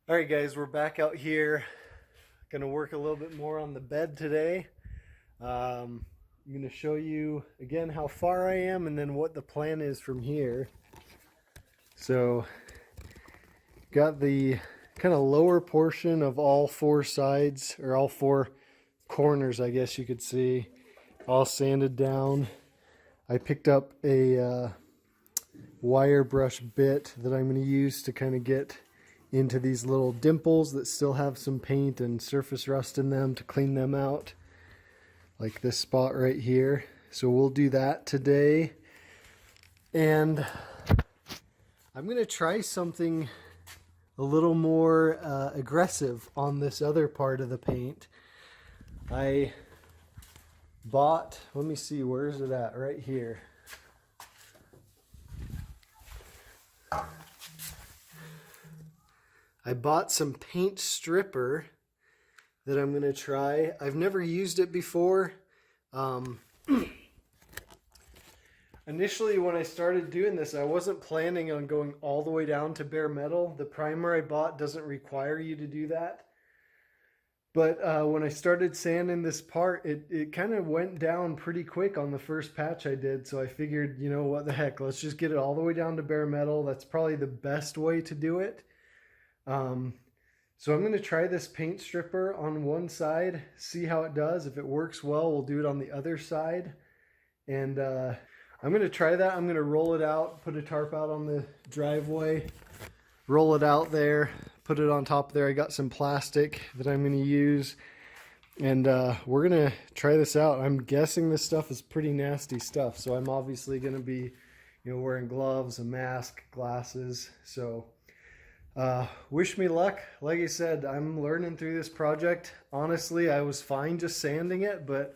All right, guys, we're back out here. Going to work a little bit more on the bed today. I'm going to show you again how far I am and then what the plan is from here. So, got the kind of lower portion of all four sides, or all four corners, I guess you could see, all sanded down. I picked up a wire brush bit that I'm going to use to kind of get into these little dimples that still have some paint and surface rust in them, to clean them out, like this spot right here. So we'll do that today, and I'm going to try something a little more aggressive on this other part of the paint. I bought, let me see, where is it at? Right here. I bought some paint stripper that I'm going to try. I've never used it before. Initially, when I started doing this, I wasn't planning on going all the way down to bare metal. The primer I bought doesn't require you to do that. But when I started sanding this part, it kind of went down pretty quick on the first patch I did. So I figured, you know, what the heck, let's just get it all the way down to bare metal. That's probably the best way to do it. So I'm going to try this paint stripper on one side, see how it does. If it works well, we'll do it on the other side. And I'm going to try that. I'm going to roll it out, put a tarp out on the driveway, roll it out there, put it on top there. I got some plastic that I'm going to use, and we're going to try this out. I'm guessing this stuff is pretty nasty stuff, so I'm obviously going to be, you know, wearing gloves, a mask, glasses. So wish me luck. Like I said, I'm learning through this project. Honestly, I was fine just sanding it, but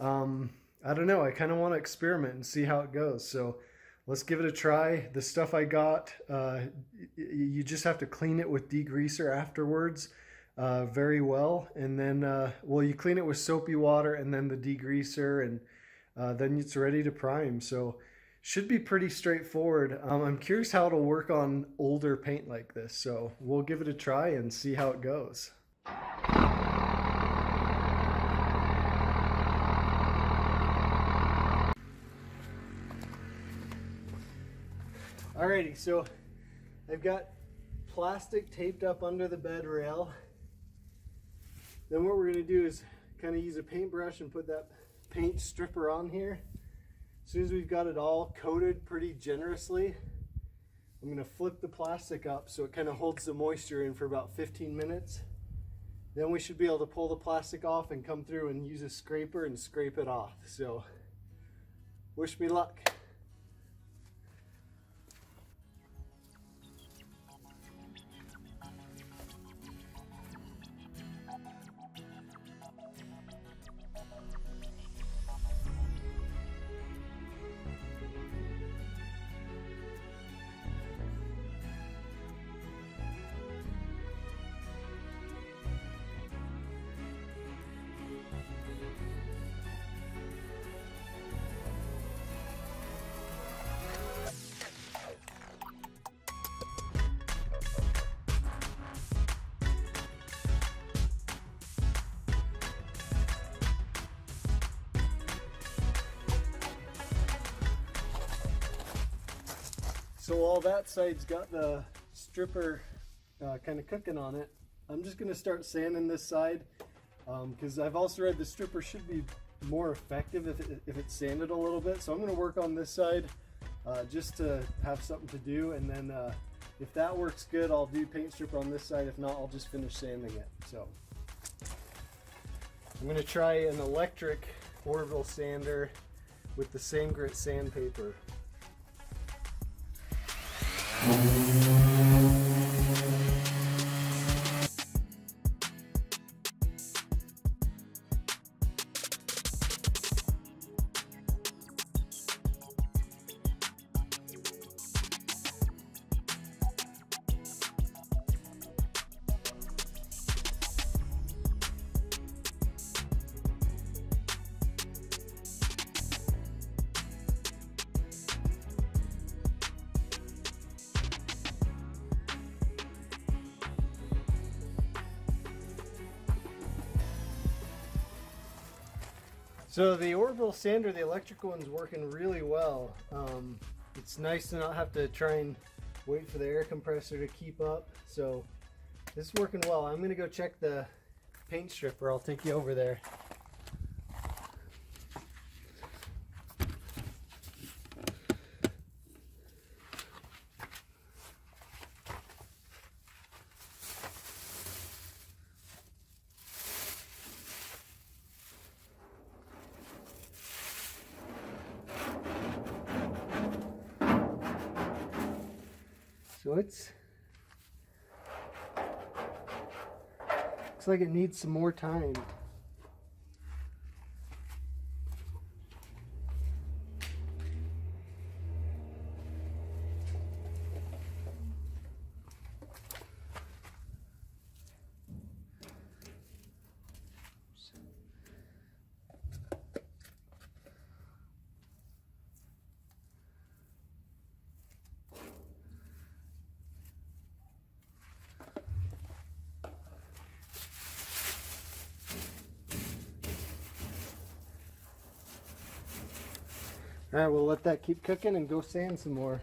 I don't know. I kind of want to experiment and see how it goes. So let's give it a try. The stuff I got, you just have to clean it with degreaser afterwards very well. And then, well, you clean it with soapy water and then the degreaser, and then it's ready to prime. So should be pretty straightforward. I'm curious how it'll work on older paint like this. So we'll give it a try and see how it goes. Alrighty, so I've got plastic taped up under the bed rail. Then what we're going to do is kind of use a paintbrush and put that paint stripper on here. As soon as we've got it all coated pretty generously, I'm going to flip the plastic up so it kind of holds the moisture in for about 15 minutes. Then we should be able to pull the plastic off and come through and use a scraper and scrape it off. So wish me luck. So while that side's got the stripper kind of cooking on it, I'm just going to start sanding this side, because I've also read the stripper should be more effective if it's sanded a little bit. So I'm going to work on this side just to have something to do, and then if that works good, I'll do paint stripper on this side. If not, I'll just finish sanding it. So I'm going to try an electric orbital sander with the same grit sandpaper. So the orbital sander, the electrical one's working really well. It's nice to not have to try and wait for the air compressor to keep up. So this is working well. I'm gonna go check the paint stripper. I'll take you over there. So looks like it needs some more time. All right, we'll let that keep cooking and go sand some more.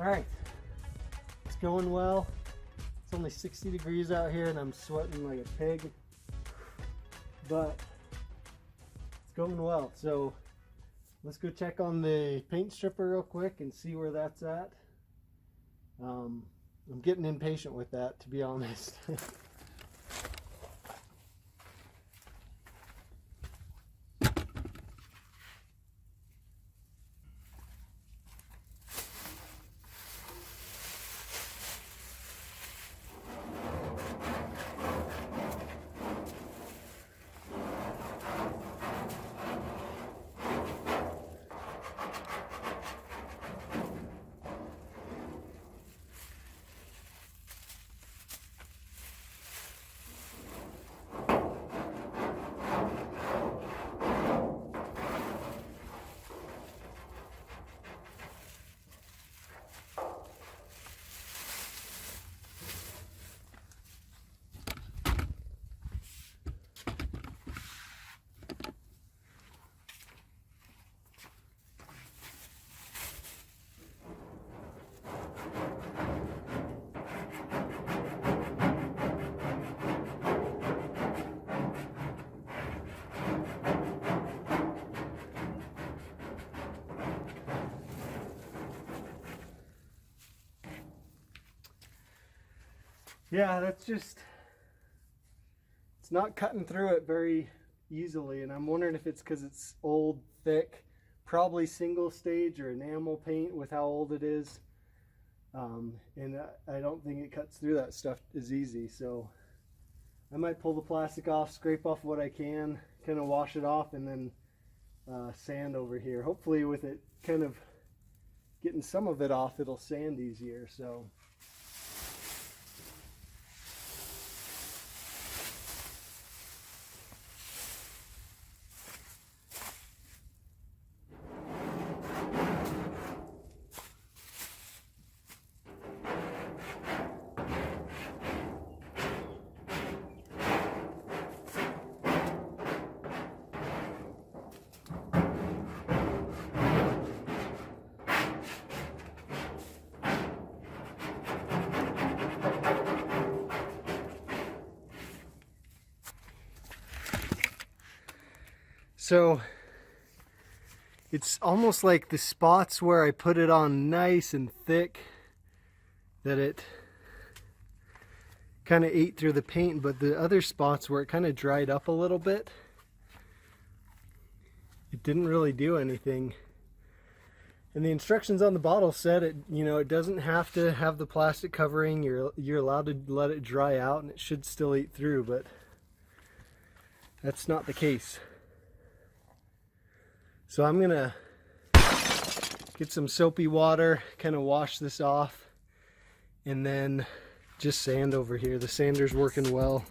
All right, it's going well. It's only 60 degrees out here and I'm sweating like a pig, but it's going well. So let's go check on the paint stripper real quick and see where that's at. I'm getting impatient with that, to be honest. Yeah, that's just, it's not cutting through it very easily, and I'm wondering if it's because it's old, thick, probably single stage or enamel paint with how old it is. And I don't think it cuts through that stuff as easy, so I might pull the plastic off, scrape off what I can, kind of wash it off, and then sand over here. Hopefully with it kind of getting some of it off, it'll sand easier. So So it's almost like the spots where I put it on nice and thick that it kind of ate through the paint, but the other spots where it kind of dried up a little bit, it didn't really do anything. And the instructions on the bottle said it, you know, it doesn't have to have the plastic covering. You're allowed to let it dry out and it should still eat through, but that's not the case. So I'm gonna get some soapy water, kind of wash this off, and then just sand over here. The sander's working well.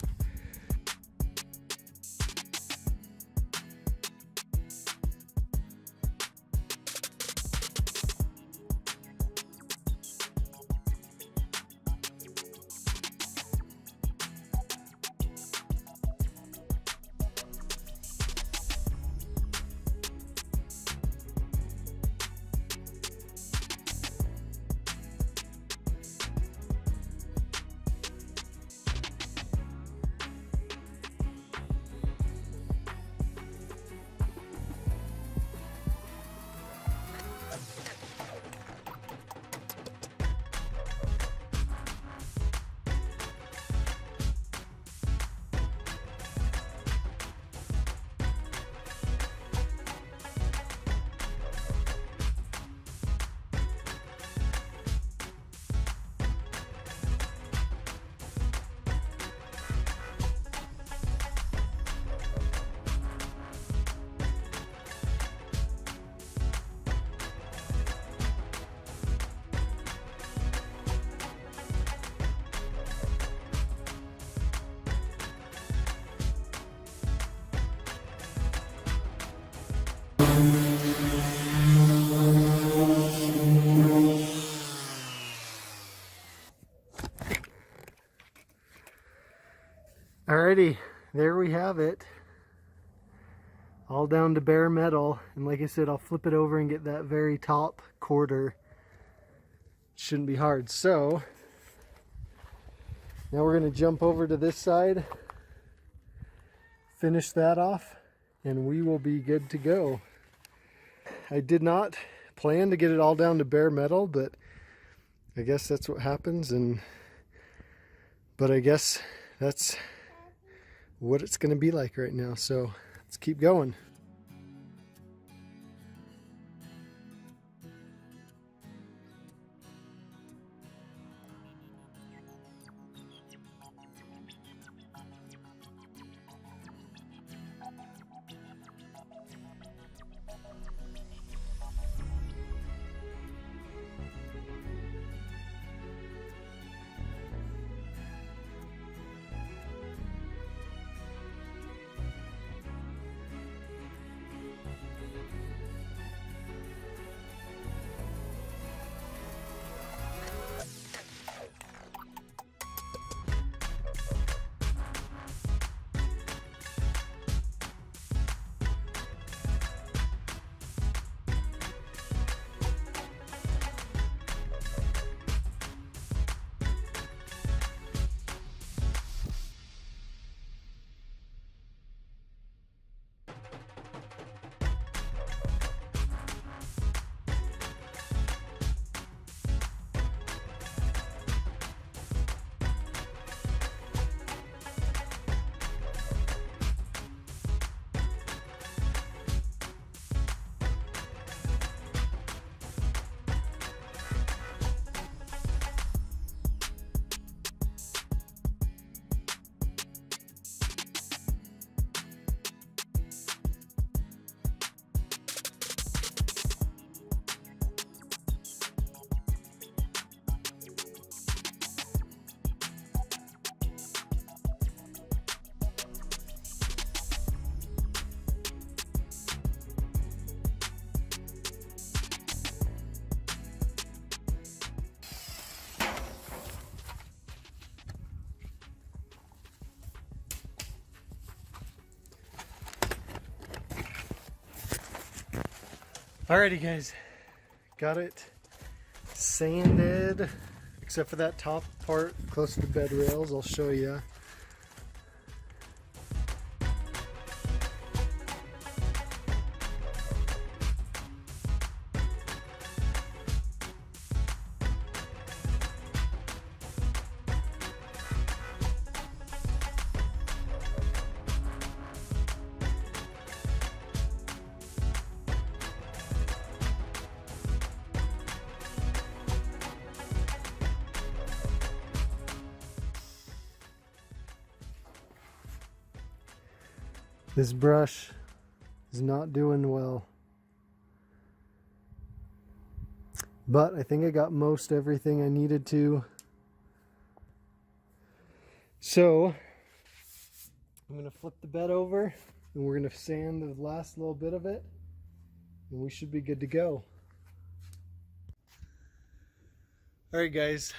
Alrighty, there we have it. All down to bare metal. And like I said, I'll flip it over and get that very top quarter. Shouldn't be hard. So now we're going to jump over to this side, finish that off, and we will be good to go. I did not plan to get it all down to bare metal, but I guess that's what happens. But I guess that's what it's going to be like right now. So let's keep going. Alrighty guys, got it sanded, except for that top part close to the bed rails. I'll show you. This brush is not doing well. But I think I got most everything I needed to. So I'm going to flip the bed over and we're going to sand the last little bit of it and we should be good to go. Alright guys,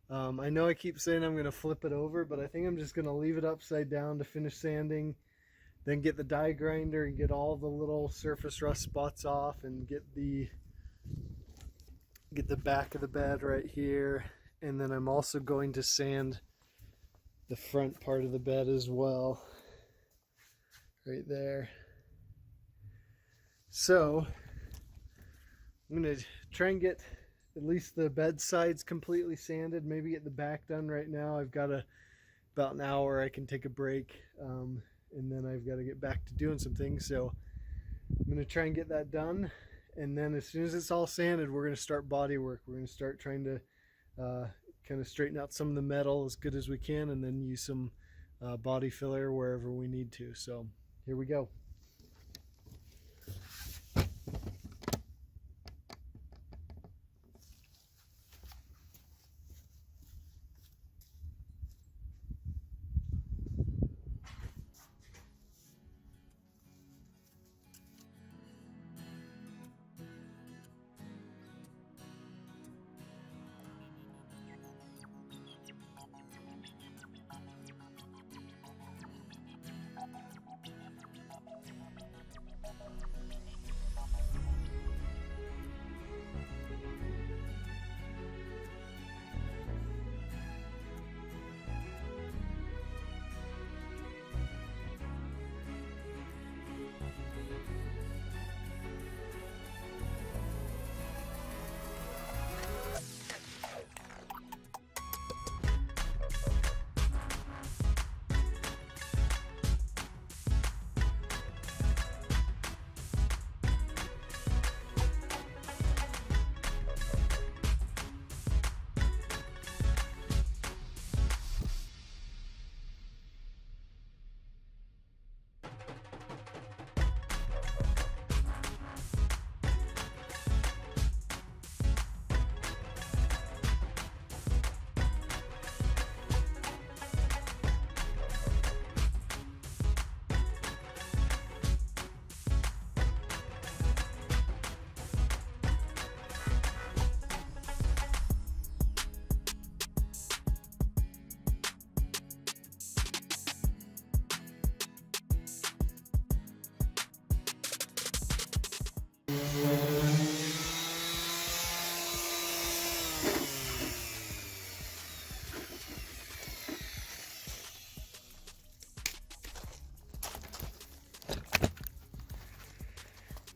I know I keep saying I'm going to flip it over, but I think I'm just going to leave it upside down to finish sanding, then get the die grinder and get all the little surface rust spots off and get the back of the bed right here, and then I'm also going to sand the front part of the bed as well, right there. So I'm going to try and get at least the bed sides completely sanded, maybe get the back done right now. I've got about an hour I can take a break, and then I've got to get back to doing some things, so I'm going to try and get that done. And then as soon as it's all sanded, we're going to start body work. We're going to start trying to kind of straighten out some of the metal as good as we can, and then use some body filler wherever we need to. So here we go.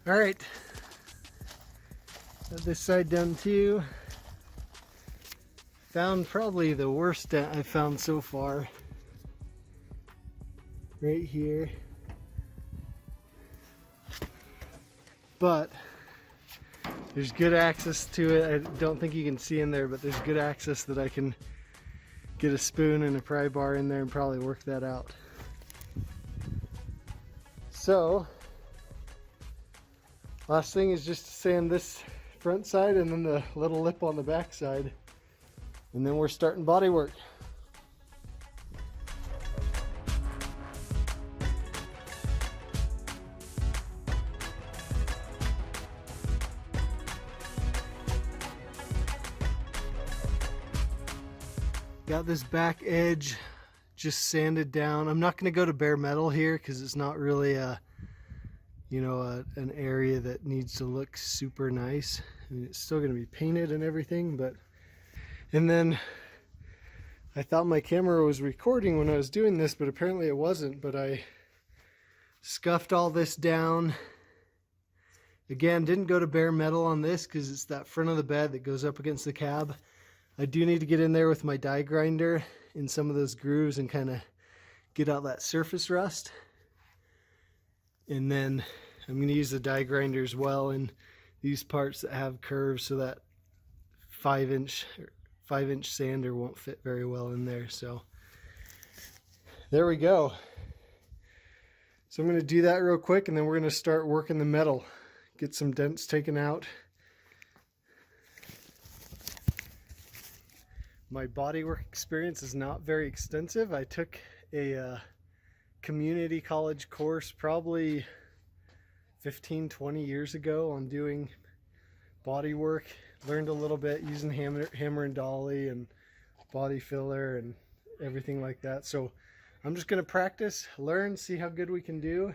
All right, got this side done too. Found probably the worst dent I've found so far. Right here. But there's good access to it. I don't think you can see in there, but there's good access that I can get a spoon and a pry bar in there and probably work that out. So last thing is just to sand this front side and then the little lip on the back side, and then we're starting body work. Got this back edge just sanded down. I'm not going to go to bare metal here because it's not really a an area that needs to look super nice. I mean, it's still going to be painted and everything, but and then I thought my camera was recording when I was doing this, but apparently it wasn't. But I scuffed all this down. Again, didn't go to bare metal on this because it's that front of the bed that goes up against the cab. I do need to get in there with my die grinder in some of those grooves and kind of get out that surface rust. And then I'm going to use the die grinder as well in these parts that have curves, so that 5-inch sander won't fit very well in there. So there we go. So I'm going to do that real quick, and then we're going to start working the metal, get some dents taken out. My bodywork experience is not very extensive. I took a community college course probably 15-20 years ago on doing bodywork. Learned a little bit using hammer and dolly and body filler and everything like that. So I'm just going to practice, learn, see how good we can do,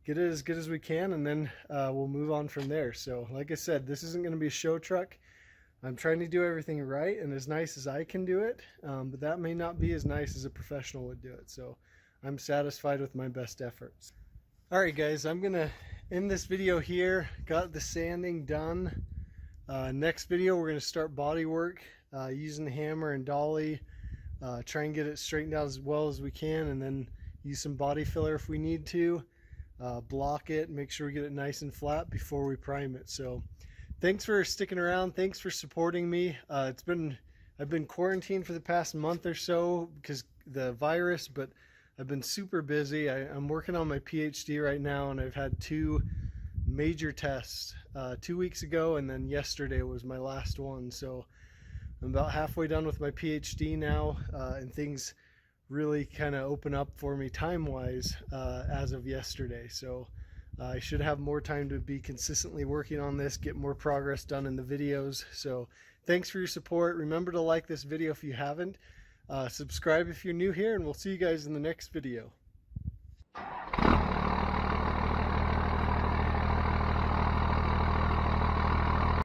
get it as good as we can, and then we'll move on from there. So like I said, this isn't going to be a show truck. I'm trying to do everything right and as nice as I can do it, but that may not be as nice as a professional would do it. So I'm satisfied with my best efforts. Alright guys, I'm going to end this video here. Got the sanding done. Next video we're going to start body work using the hammer and dolly. Try and get it straightened out as well as we can, and then use some body filler if we need to. Block it, make sure we get it nice and flat before we prime it. So thanks for sticking around. Thanks for supporting me. I've been quarantined for the past month or so because the virus, but I've been super busy. I'm working on my PhD right now, and I've had 2 major tests 2 weeks ago, and then yesterday was my last one. So I'm about halfway done with my PhD now, and things really kind of open up for me time-wise as of yesterday. So I should have more time to be consistently working on this, get more progress done in the videos. So thanks for your support. Remember to like this video if you haven't. Subscribe if you're new here, and we'll see you guys in the next video.